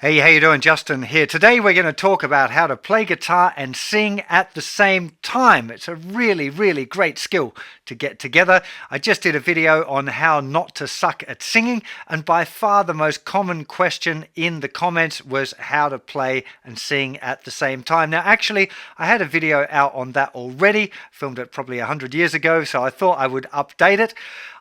Hey, how you doing? Justin here. Today we're going to talk about how to play guitar and sing at the same time. It's a really great skill to get together. I just did a video on how not to suck at singing, and by far the most common question in the comments was how to play and sing at the same time. Now, actually, I had a video out on that already, filmed it probably 100 years ago, so I thought I would update it.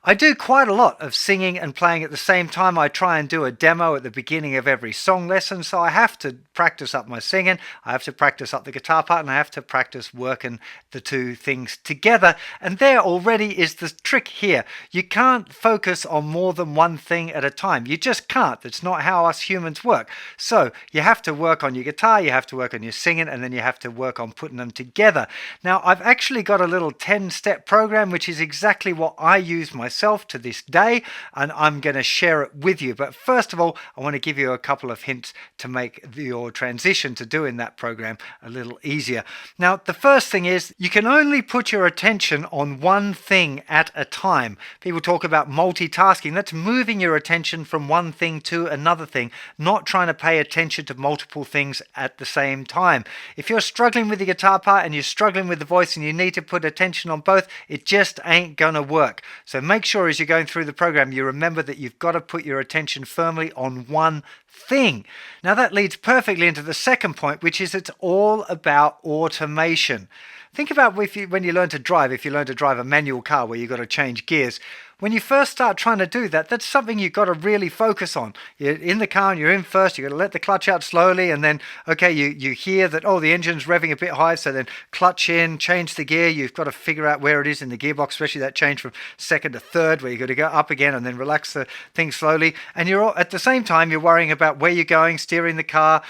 I do quite a lot of singing and playing at the same time. I try and do a demo at the beginning of every song lesson, so I have to practice up my singing, I have to practice up the guitar part, and I have to practice working the two things together. And there already is the trick here. You can't focus on more than one thing at a time. You just can't. That's not how us humans work. So you have to work on your guitar, you have to work on your singing, and then you have to work on putting them together. Now, I've actually got a little 10-step program, which is exactly what I use myself to this day, and I'm going to share it with you. But first of all, I want to give you a couple of hints to make your transition to doing that program a little easier. Now, the first thing is you can only put your attention on one thing at a time. People talk about multitasking. That's moving your attention from one thing to another thing, not trying to pay attention to multiple things at the same time. If you're struggling with the guitar part and you're struggling with the voice and you need to put attention on both, it just ain't gonna work. So make sure as you're going through the program you remember that you've got to put your attention firmly on one thing. Now that leads perfectly into the second point, which is it's all about automation. Think about when you learn to drive, if you learn to drive a manual car where you've got to change gears. When you first start trying to do that, that's something you've got to really focus on. You're in the car and you're in first, you've got to let the clutch out slowly, and then, okay, you hear that, oh, the engine's revving a bit high, so then clutch in, change the gear. You've got to figure out where it is in the gearbox, especially that change from second to third, where you've got to go up again and then relax the thing slowly. And you're at the same time, you're worrying about where you're going, steering the car,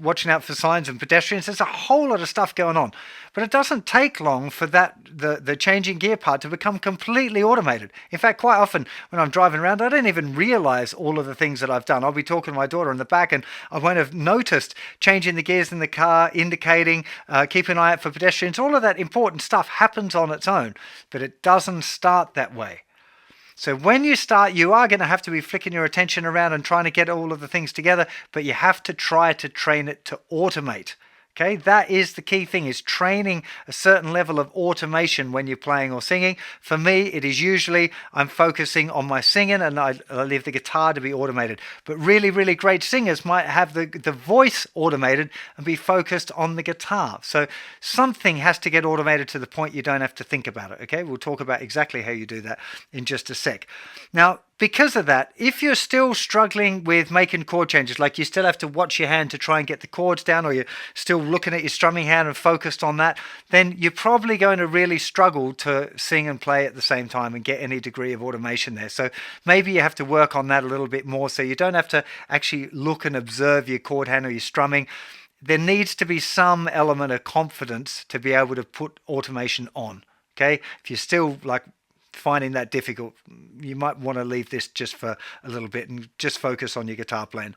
watching out for signs and pedestrians. There's a whole lot of stuff going on. But it doesn't take long for the changing gear part to become completely automated. In fact, quite often when I'm driving around, I don't even realize all of the things that I've done. I'll be talking to my daughter in the back and I won't have noticed changing the gears in the car, indicating, keep an eye out for pedestrians. All of that important stuff happens on its own, but it doesn't start that way. So when you start, you are going to have to be flicking your attention around and trying to get all of the things together, but you have to try to train it to automate. Okay, that is the key thing, is training a certain level of automation when you're playing or singing. For me, it is usually I'm focusing on my singing and I leave the guitar to be automated. But really great singers might have the voice automated and be focused on the guitar. So something has to get automated to the point you don't have to think about it. Okay, we'll talk about exactly how you do that in just a sec. Now, because of that, if you're still struggling with making chord changes, like you still have to watch your hand to try and get the chords down, or you're still looking at your strumming hand and focused on that, then you're probably going to really struggle to sing and play at the same time and get any degree of automation there. So maybe you have to work on that a little bit more, so you don't have to actually look and observe your chord hand or your strumming. There needs to be some element of confidence to be able to put automation on. Okay, if you're still like finding that difficult, you might want to leave this just for a little bit and just focus on your guitar playing.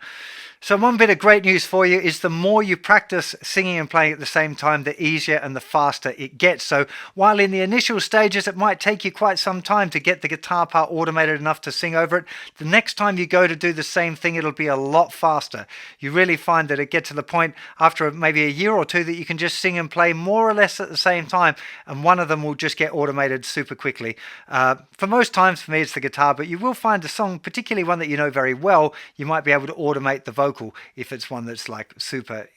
So one bit of great news for you is the more you practice singing and playing at the same time, the easier and the faster it gets. So while in the initial stages it might take you quite some time to get the guitar part automated enough to sing over it, the next time you go to do the same thing, it'll be a lot faster. You really find that it gets to the point after maybe a year or two that you can just sing and play more or less at the same time, and one of them will just get automated super quickly. For most times, for me, it's the guitar, but you will find a song, particularly one that you know very well, you might be able to automate the vocal if it's one that's like super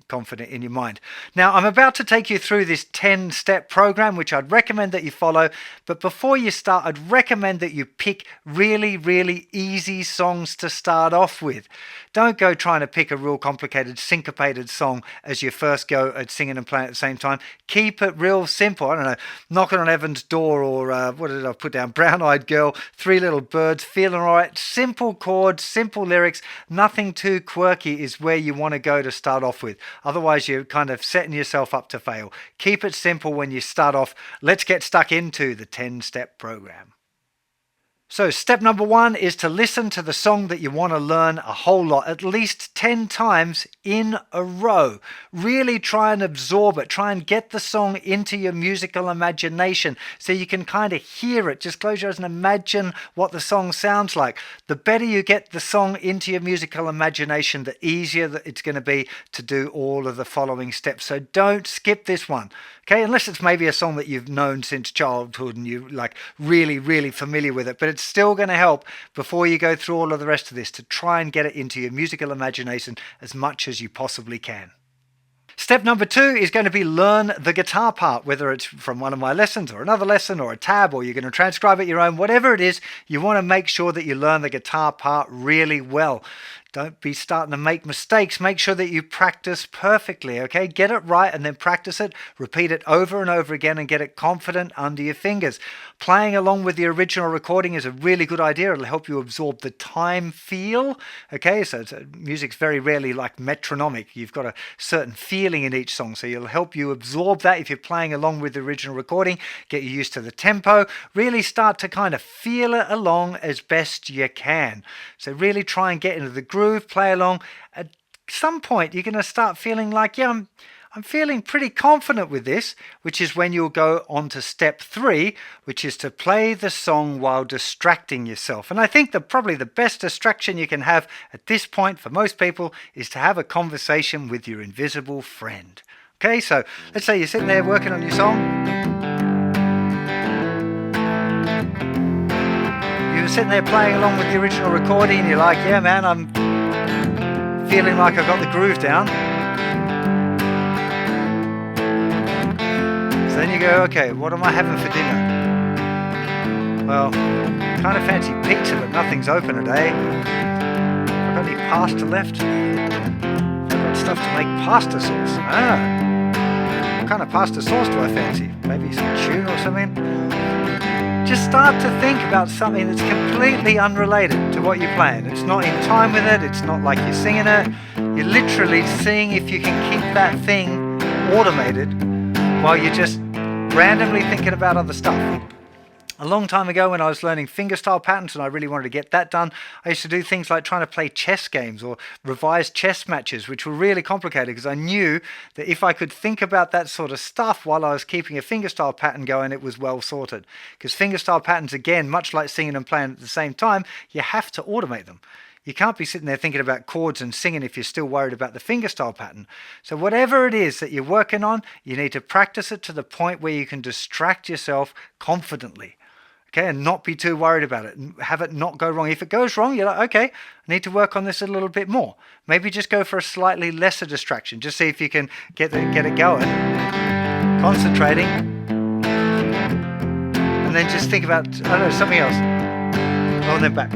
confident in your mind. Now, I'm about to take you through this 10-step program, which I'd recommend that you follow. But before you start, I'd recommend that you pick really easy songs to start off with. Don't go trying to pick a real complicated, syncopated song as your first go at singing and playing at the same time. Keep it real simple. I don't know, Knocking on Heaven's Door, or what did I put down? Brown Eyed Girl, Three Little Birds, Feeling Alright. Simple chords, simple lyrics, nothing too quirky is where you want to go to start off with. Otherwise, you're kind of setting yourself up to fail. Keep it simple when you start off. Let's get stuck into the 10-step program. So step number 1 is to listen to the song that you want to learn a whole lot, at least 10 times in a row. Really try and absorb it. Try and get the song into your musical imagination so you can kind of hear it. Just close your eyes and imagine what the song sounds like. The better you get the song into your musical imagination, the easier that it's going to be to do all of the following steps. So don't skip this one. Okay, unless it's maybe a song that you've known since childhood and you're like really familiar with it, but it's still going to help before you go through all of the rest of this to try and get it into your musical imagination as much as you possibly can. Step number 2 is going to be learn the guitar part, whether it's from one of my lessons or another lesson or a tab, or you're going to transcribe it your own, whatever it is, you want to make sure that you learn the guitar part really well. Don't be starting to make mistakes. Make sure that you practice perfectly, okay? Get it right and then practice it. Repeat it over and over again and get it confident under your fingers. Playing along with the original recording is a really good idea. It'll help you absorb the time feel, okay? So music's very rarely like metronomic. You've got a certain feeling in each song, so it'll help you absorb that if you're playing along with the original recording. Get you used to the tempo. Really start to kind of feel it along as best you can. So really try and get into the groove, play along. At some point, you're going to start feeling like, yeah, I'm feeling pretty confident with this, which is when you'll go on to step 3, which is to play the song while distracting yourself. And I think that probably the best distraction you can have at this point for most people is to have a conversation with your invisible friend. Okay, so let's say you're sitting there working on your song. You're sitting there playing along with the original recording and you're like, yeah man, I'm feeling like I've got the groove down. So then you go, okay, what am I having for dinner? Well, kind of fancy pizza, but nothing's open today. I've got any pasta left? I've got stuff to make pasta sauce. What kind of pasta sauce do I fancy? Maybe some tuna or something? Just start to think about something that's completely unrelated to what you're playing. It's not in time with it. It's not like you're singing it. You're literally seeing if you can keep that thing automated while you're just randomly thinking about other stuff. A long time ago when I was learning fingerstyle patterns and I really wanted to get that done, I used to do things like trying to play chess games or revise chess matches, which were really complicated because I knew that if I could think about that sort of stuff while I was keeping a fingerstyle pattern going, it was well sorted. Because fingerstyle patterns, again, much like singing and playing at the same time, you have to automate them. You can't be sitting there thinking about chords and singing if you're still worried about the fingerstyle pattern. So whatever it is that you're working on, you need to practice it to the point where you can distract yourself confidently. Okay, and not be too worried about it and have it not go wrong. If it goes wrong, you're like, okay, I need to work on this a little bit more. Maybe just go for a slightly lesser distraction. Just see if you can get it going. Concentrating. And then just think about, I don't know, something else. Oh, and then back.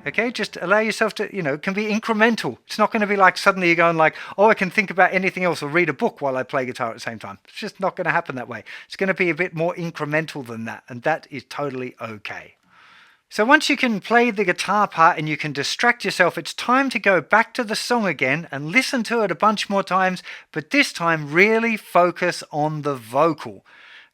Okay, just allow yourself to, it can be incremental. It's not going to be like suddenly you're going like, oh, I can think about anything else or read a book while I play guitar at the same time. It's just not going to happen that way. It's going to be a bit more incremental than that, and that is totally okay. So once you can play the guitar part and you can distract yourself, it's time to go back to the song again and listen to it a bunch more times, but this time really focus on the vocal.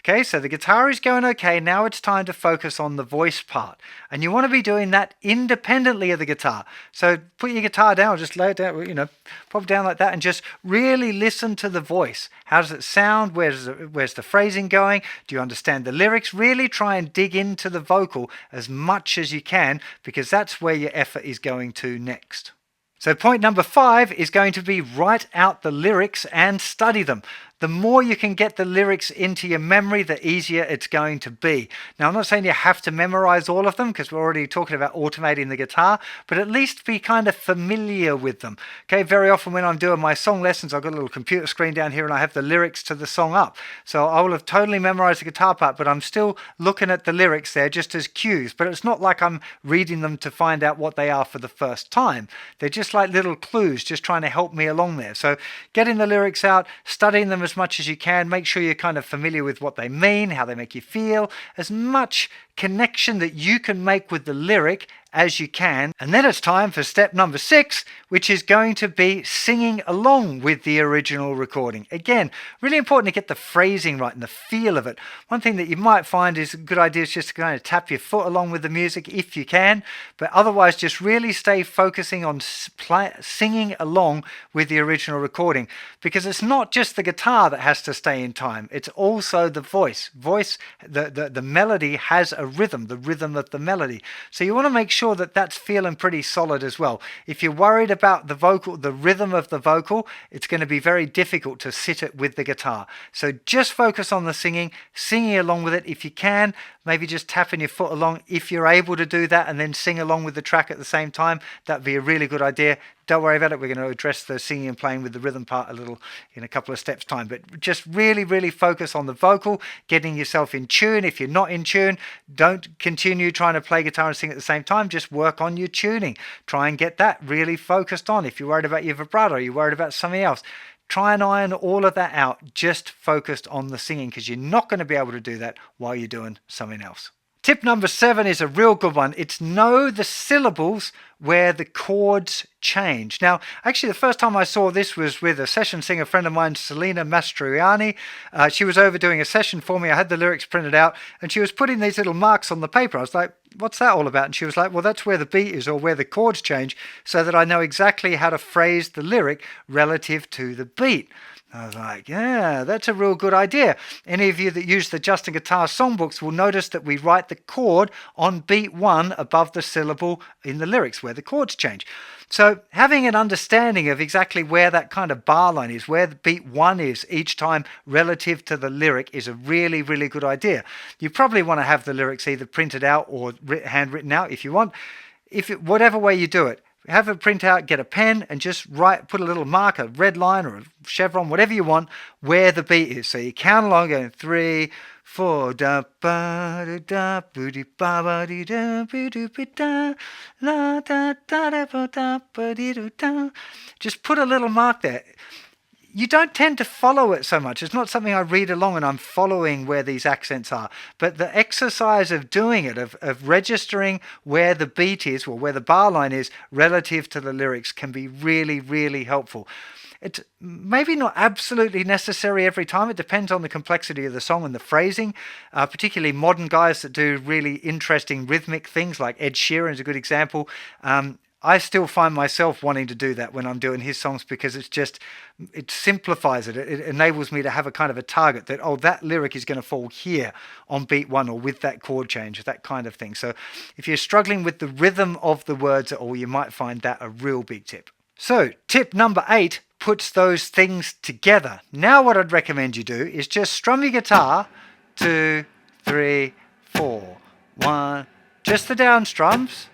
Okay, so the guitar is going okay. Now it's time to focus on the voice part. And you want to be doing that independently of the guitar. So put your guitar down, just lay it down, pop it down like that and just really listen to the voice. How does it sound? Where's the phrasing going? Do you understand the lyrics? Really try and dig into the vocal as much as you can because that's where your effort is going to next. So point number 5 is going to be write out the lyrics and study them. The more you can get the lyrics into your memory, the easier it's going to be. Now, I'm not saying you have to memorize all of them because we're already talking about automating the guitar, but at least be kind of familiar with them. Okay, very often when I'm doing my song lessons, I've got a little computer screen down here and I have the lyrics to the song up. So I will have totally memorized the guitar part, but I'm still looking at the lyrics there just as cues. But it's not like I'm reading them to find out what they are for the first time. They're just like little clues, just trying to help me along there. So getting the lyrics out, studying them as much as you can, make sure you're kind of familiar with what they mean, how they make you feel, as much connection that you can make with the lyric as you can. And then it's time for step number 6, which is going to be singing along with the original recording. Again, really important to get the phrasing right and the feel of it. One thing that you might find is a good idea is just to kind of tap your foot along with the music if you can, but otherwise just really stay focusing on singing along with the original recording, because it's not just the guitar that has to stay in time, it's also the voice. The melody has a rhythm, the rhythm of the melody. So you want to make sure that that's feeling pretty solid as well. If you're worried about the vocal, the rhythm of the vocal, it's going to be very difficult to sit it with the guitar. So just focus on the singing along with it. If you can, maybe just tapping your foot along if you're able to do that, and then sing along with the track at the same time. That'd be a really good idea. Don't worry about it. We're going to address the singing and playing with the rhythm part a little in a couple of steps time, but just really focus on the vocal, getting yourself in tune. If you're not in tune, don't continue trying to play guitar and sing at the same time. Just work on your tuning. Try and get that really focused on. If you're worried about your vibrato, you're worried about something else, try and iron all of that out, just focused on the singing, because you're not going to be able to do that while you're doing something else. Tip number 7 is a real good one. It's know the syllables where the chords change. Now, actually, the first time I saw this was with a session singer friend of mine, Selena Mastroianni. She was over doing a session for me. I had the lyrics printed out, and she was putting these little marks on the paper. I was like, what's that all about? And she was like, well, that's where the beat is, or where the chords change, so that I know exactly how to phrase the lyric relative to the beat. I was like, yeah, that's a real good idea. Any of you that use the JustinGuitar songbooks will notice that we write the chord on beat 1 above the syllable in the lyrics where the chords change. So having an understanding of exactly where that kind of bar line is, where the beat 1 is each time relative to the lyric, is a really good idea. You probably want to have the lyrics either printed out or handwritten out if you want. Whatever way you do it, have a printout, get a pen, and just put a little mark, a red line or a chevron, whatever you want, where the beat is. So you count along, going 3, 4, da ba da da booty ba ba dee da booty da la da da da ba da ba dee da. Just put a little mark there. You don't tend to follow it so much. It's not something I read along and I'm following where these accents are. But the exercise of doing it, of registering where the beat is, or where the bar line is relative to the lyrics, can be really helpful. It's maybe not absolutely necessary every time. It depends on the complexity of the song and the phrasing. Particularly modern guys that do really interesting rhythmic things, like Ed Sheeran is a good example. I still find myself wanting to do that when I'm doing his songs, because it simplifies it. It enables me to have a kind of a target that, oh, that lyric is going to fall here on beat 1 or with that chord change, that kind of thing. So if you're struggling with the rhythm of the words at all, you might find that a real big tip. So tip number 8 puts those things together. Now what I'd recommend you do is just strum your guitar 2, 3, 4, 1, just the down strums.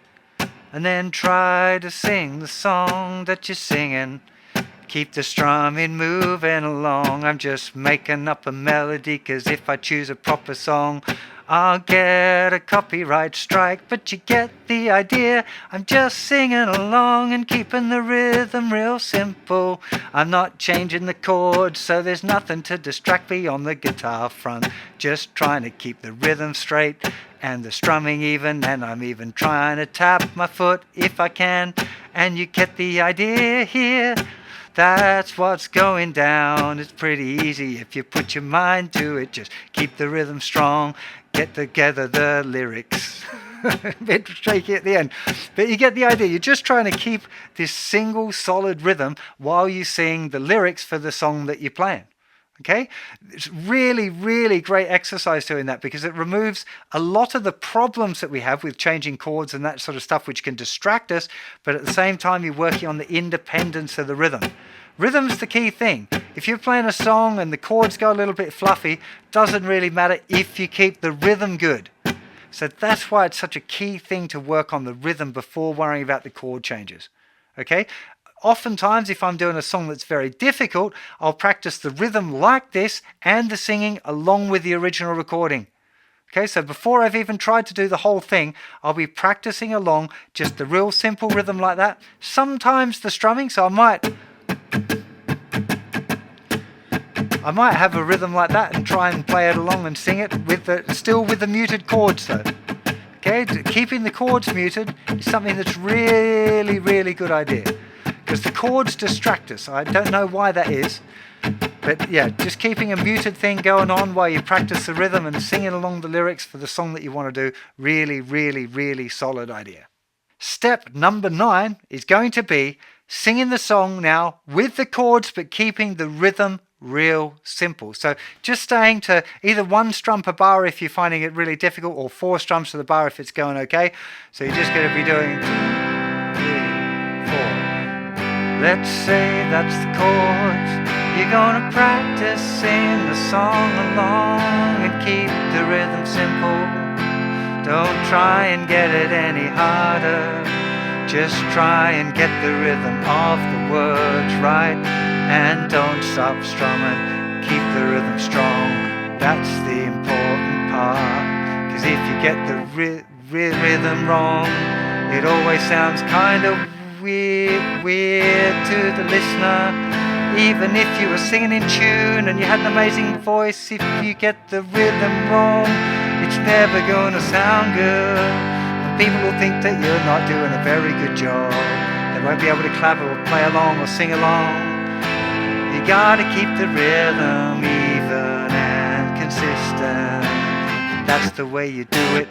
And then try to sing the song that you're singing. Keep the strumming moving along. I'm just making up a melody, 'cause if I choose a proper song, I'll get a copyright strike. But you get the idea. I'm just singing along and keeping the rhythm real simple. I'm not changing the chords, so there's nothing to distract me on the guitar front. Just trying to keep the rhythm straight and the strumming even, and I'm even trying to tap my foot if I can. And you get the idea here. That's what's going down. It's pretty easy if you put your mind to it. Just keep the rhythm strong, get together the lyrics. A bit shaky at the end, but you get the idea. You're just trying to keep this single solid rhythm while you sing the lyrics for the song that you're playing. Okay, it's really great exercise doing that, because it removes a lot of the problems that we have with changing chords and that sort of stuff, which can distract us, but at the same time you're working on the independence of the rhythm. Rhythm's the key thing. If you're playing a song and the chords go a little bit fluffy, doesn't really matter if you keep the rhythm good. So that's why it's such a key thing to work on the rhythm before worrying about the chord changes. Okay? Oftentimes, if I'm doing a song that's very difficult, I'll practice the rhythm like this and the singing along with the original recording. Okay, so before I've even tried to do the whole thing, I'll be practicing along just the real simple rhythm like that. Sometimes the strumming, so I might have a rhythm like that and try and play it along and sing it still with the muted chords though. Okay, keeping the chords muted is something that's really, really good idea, because the chords distract us. I don't know why that is, but yeah, just keeping a muted thing going on while you practice the rhythm and singing along the lyrics for the song that you want to do, really, really, really solid idea. Step number 9 is going to be singing the song now with the chords, but keeping the rhythm real simple. So just staying to either 1 strum per bar if you're finding it really difficult, or 4 strums to the bar if it's going okay. So you're just going to be doing 2, 3, 4. Let's say that's the chords. You're going to practice singing the song along and keep the rhythm simple. Don't try and get it any harder. Just try and get the rhythm of the words right, and don't stop strumming. Keep the rhythm strong. That's the important part. Because if you get the rhythm wrong, it always sounds kind of weird to the listener. Even if you were singing in tune and you had an amazing voice, if you get the rhythm wrong, it's never gonna sound good. And people will think that you're not doing a very good job. They won't be able to clap or play along or sing along. You gotta keep the rhythm even and consistent. That's the way you do it.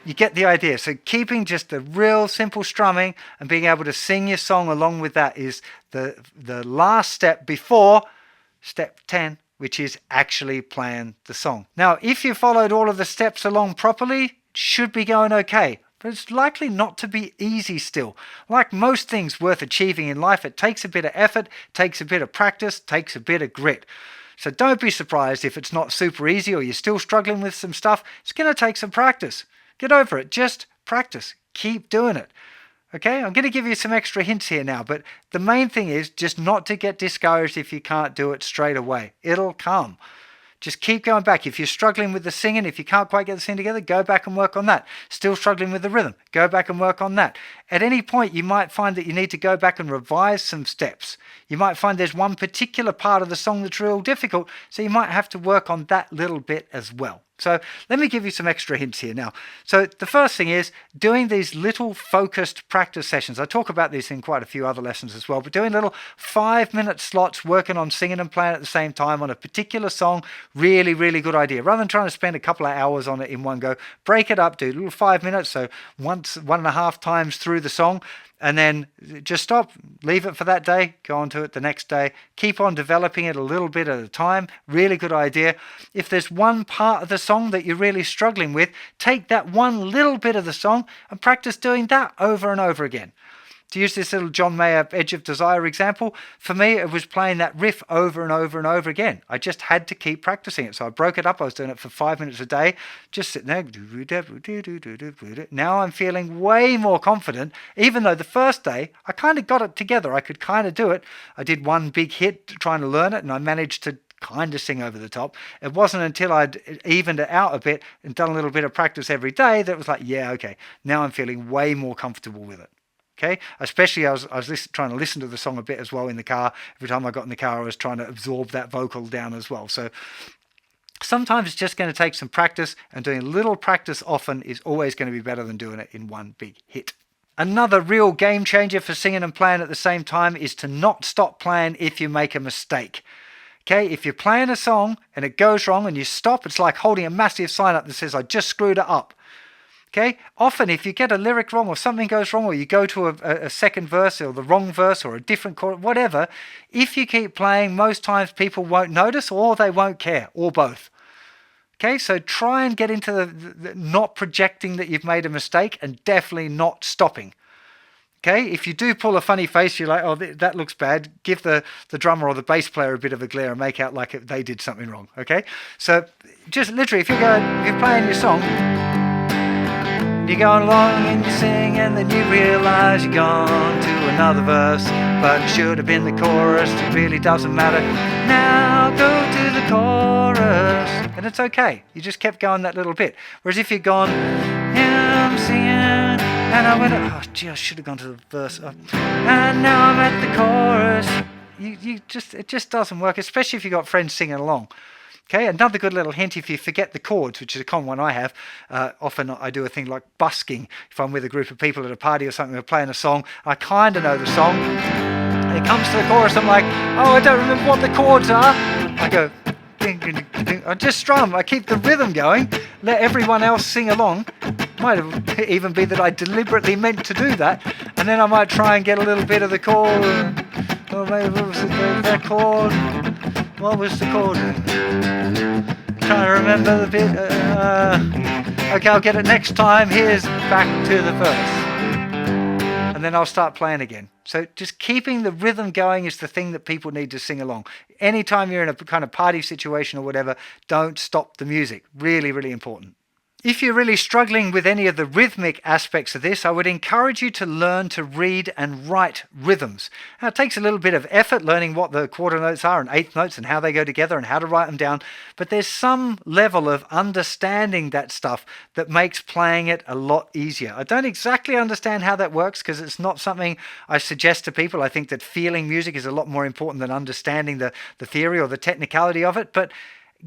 You get the idea. So keeping just the real simple strumming and being able to sing your song along with that is the last step before step 10, which is actually playing the song. Now, if you followed all of the steps along properly, it should be going okay. But it's likely not to be easy still. Like most things worth achieving in life, it takes a bit of effort, takes a bit of practice, takes a bit of grit. So don't be surprised if it's not super easy or you're still struggling with some stuff. It's going to take some practice. Get over it. Just practice. Keep doing it. Okay, I'm going to give you some extra hints here now, but the main thing is just not to get discouraged if you can't do it straight away. It'll come. Just keep going back. If you're struggling with the singing, if you can't quite get the singing together, go back and work on that. Still struggling with the rhythm, go back and work on that. At any point, you might find that you need to go back and revise some steps. You might find there's one particular part of the song that's real difficult, so you might have to work on that little bit as well. So let me give you some extra hints here now. So the first thing is doing these little focused practice sessions. I talk about these in quite a few other lessons as well, but doing little 5-minute slots working on singing and playing at the same time on a particular song, really, really good idea. Rather than trying to spend a couple of hours on it in one go, break it up, do a little 5 minutes, so 1.5 times through the song, and then just stop, leave it for that day, go on to it the next day, keep on developing it a little bit at a time. Really good idea. If there's one part of the song that you're really struggling with, take that one little bit of the song and practice doing that over and over again. To use this little John Mayer Edge of Desire example, for me it was playing that riff over and over and over again. I just had to keep practicing it. So I broke it up. I was doing it for 5 minutes a day, just sitting there. Now I'm feeling way more confident, even though the first day I kind of got it together. I could kind of do it. I did one big hit trying to learn it, and I managed to kind of sing over the top. It wasn't until I'd evened it out a bit and done a little bit of practice every day that it was like, yeah, okay, now I'm feeling way more comfortable with it. Okay, especially I was trying to listen to the song a bit as well in the car. Every time I got in the car, I was trying to absorb that vocal down as well. So sometimes it's just going to take some practice, and doing a little practice often is always going to be better than doing it in one big hit. Another real game changer for singing and playing at the same time is to not stop playing if you make a mistake. Okay, if you're playing a song and it goes wrong and you stop, it's like holding a massive sign up that says, I just screwed it up. Okay, often if you get a lyric wrong or something goes wrong, or you go to a second verse or the wrong verse or a different chord, whatever, if you keep playing, most times people won't notice or they won't care, or both. Okay, so try and get into the not projecting that you've made a mistake, and definitely not stopping. Okay, if you do pull a funny face, you're like, oh, that looks bad, give the drummer or the bass player a bit of a glare and make out like they did something wrong. Okay, so just literally, if you're playing your song, you're going along and you sing, and then you realise you're gone to another verse, but it should have been the chorus. It really doesn't matter. Now go to the chorus, and it's okay. You just kept going that little bit. Whereas if you're gone, yeah, I'm singing, and I went, oh gee, I should have gone to the verse, and now I'm at the chorus. It just doesn't work, especially if you've got friends singing along. Okay, another good little hint, if you forget the chords, which is a common one I have, often I do a thing like busking. If I'm with a group of people at a party or something, we're playing a song, I kind of know the song, and it comes to the chorus, I'm like, oh, I don't remember what the chords are. I go, ding, ding, ding, ding. I just strum, I keep the rhythm going, let everyone else sing along. Might have even be that I deliberately meant to do that, and then I might try and get a little bit of the chord, or maybe what was it, that chord? What was the chord? Trying to remember the bit. Okay, I'll get it next time. Here's back to the verse. And then I'll start playing again. So just keeping the rhythm going is the thing that people need to sing along. Anytime you're in a kind of party situation or whatever, don't stop the music. Really, really important. If you're really struggling with any of the rhythmic aspects of this, I would encourage you to learn to read and write rhythms. Now, it takes a little bit of effort learning what the quarter notes are and eighth notes and how they go together and how to write them down, but there's some level of understanding that stuff that makes playing it a lot easier. I don't exactly understand how that works because it's not something I suggest to people. I think that feeling music is a lot more important than understanding the theory or the technicality of it, but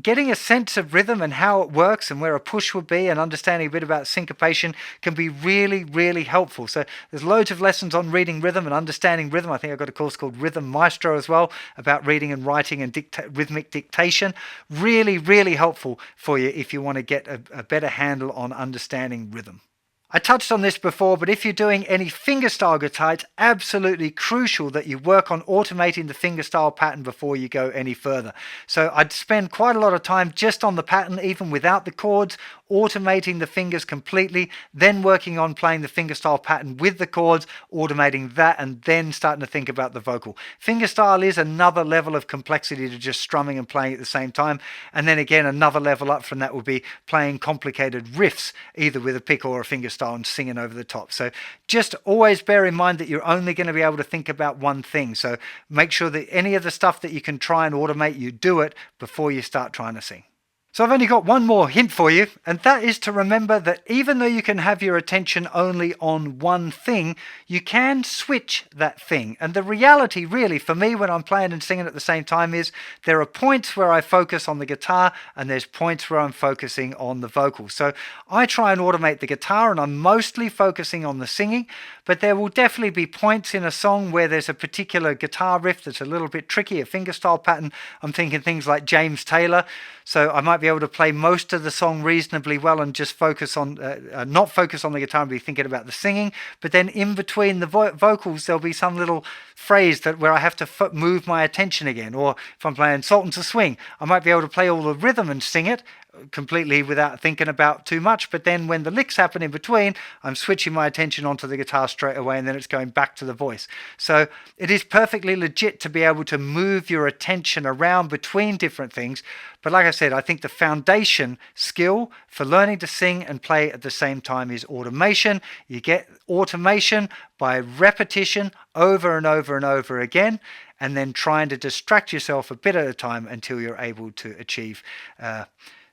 getting a sense of rhythm and how it works and where a push would be and understanding a bit about syncopation can be really, really helpful. So there's loads of lessons on reading rhythm and understanding rhythm. I think I've got a course called Rhythm Maestro as well about reading and writing and rhythmic dictation. Really, really helpful for you if you want to get a better handle on understanding rhythm. I touched on this before, but if you're doing any fingerstyle guitar, it's absolutely crucial that you work on automating the fingerstyle pattern before you go any further. So I'd spend quite a lot of time just on the pattern, even without the chords, automating the fingers completely, then working on playing the fingerstyle pattern with the chords, automating that, and then starting to think about the vocal. Fingerstyle is another level of complexity to just strumming and playing at the same time. And then again, another level up from that would be playing complicated riffs, either with a pick or a fingerstyle, and singing over the top. So just always bear in mind that you're only going to be able to think about one thing. So make sure that any of the stuff that you can try and automate, you do it before you start trying to sing. So I've only got one more hint for you, and that is to remember that even though you can have your attention only on one thing, you can switch that thing. And the reality really for me when I'm playing and singing at the same time is there are points where I focus on the guitar and there's points where I'm focusing on the vocals. So I try and automate the guitar and I'm mostly focusing on the singing, but there will definitely be points in a song where there's a particular guitar riff that's a little bit tricky, a fingerstyle pattern. I'm thinking things like James Taylor. So I might be able to play most of the song reasonably well and just focus on, not focus on the guitar and be thinking about the singing. But then in between the vocals, there'll be some little phrase where I have to move my attention again. Or if I'm playing Sultans of Swing, I might be able to play all the rhythm and sing it completely without thinking about too much, but then when the licks happen in between, I'm switching my attention onto the guitar straight away and then it's going back to the voice. So it is perfectly legit to be able to move your attention around between different things. But like I said, I think the foundation skill for learning to sing and play at the same time is automation. You get automation by repetition over and over and over again, and then trying to distract yourself a bit at a time until you're able to achieve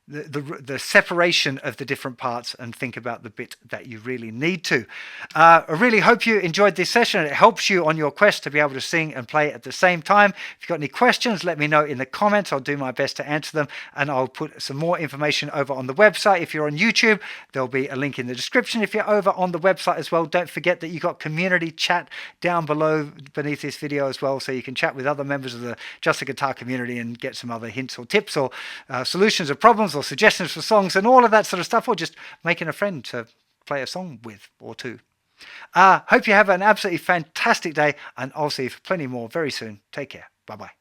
the separation of the different parts and think about the bit that you really need to. I really hope you enjoyed this session and it helps you on your quest to be able to sing and play at the same time. If you've got any questions, let me know in the comments. I'll do my best to answer them, and I'll put some more information over on the website. If you're on YouTube, there'll be a link in the description. If you're over on the website as well, don't forget that you've got community chat down below beneath this video as well, so you can chat with other members of the Just a Guitar community and get some other hints or tips or solutions or problems or suggestions for songs and all of that sort of stuff, or just making a friend to play a song with or two. Hope you have an absolutely fantastic day, and I'll see you for plenty more very soon. Take care. Bye-bye.